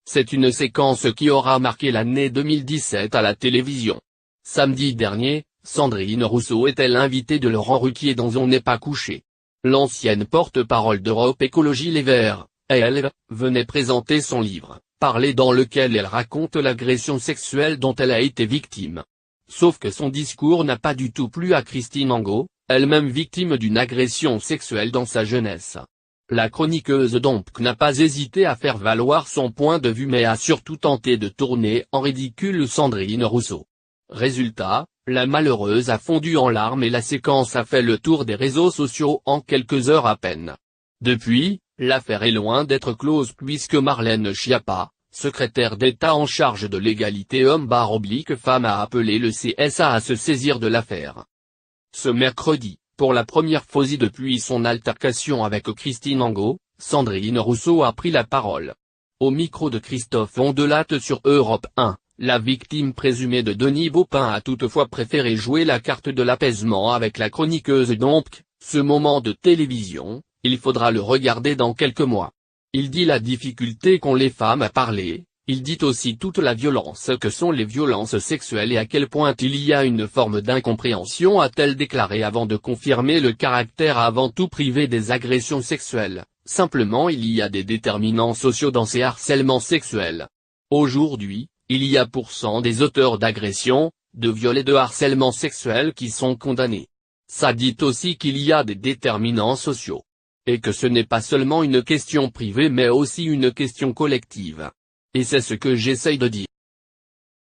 C'est une séquence qui aura marqué l'année 2017 à la télévision. Samedi dernier, Sandrine Rousseau était l'invitée de Laurent Ruquier dans On n'est pas couché. L'ancienne porte-parole d'Europe Écologie Les Verts, elle, venait présenter son livre, Parler, dans lequel elle raconte l'agression sexuelle dont elle a été victime. Sauf que son discours n'a pas du tout plu à Christine Angot, elle-même victime d'une agression sexuelle dans sa jeunesse. La chroniqueuse donc n'a pas hésité à faire valoir son point de vue mais a surtout tenté de tourner en ridicule Sandrine Rousseau. Résultat, la malheureuse a fondu en larmes et la séquence a fait le tour des réseaux sociaux en quelques heures à peine. Depuis, l'affaire est loin d'être close puisque Marlène Schiappa, secrétaire d'État en charge de l'égalité homme-femme a appelé le CSA à se saisir de l'affaire. Ce mercredi, pour la première fois depuis son altercation avec Christine Angot, Sandrine Rousseau a pris la parole. Au micro de Christophe Ondelat sur Europe 1, la victime présumée de Denis Baupin a toutefois préféré jouer la carte de l'apaisement avec la chroniqueuse donc, ce moment de télévision, il faudra le regarder dans quelques mois. Il dit la difficulté qu'ont les femmes à parler, il dit aussi toute la violence que sont les violences sexuelles et à quel point il y a une forme d'incompréhension, a-t-elle déclaré avant de confirmer le caractère avant tout privé des agressions sexuelles. Simplement il y a des déterminants sociaux dans ces harcèlements sexuels. Aujourd'hui, il y a % des auteurs d'agressions, de viols et de harcèlement sexuel qui sont condamnés. Ça dit aussi qu'il y a des déterminants sociaux. Et que ce n'est pas seulement une question privée mais aussi une question collective. Et c'est ce que j'essaye de dire.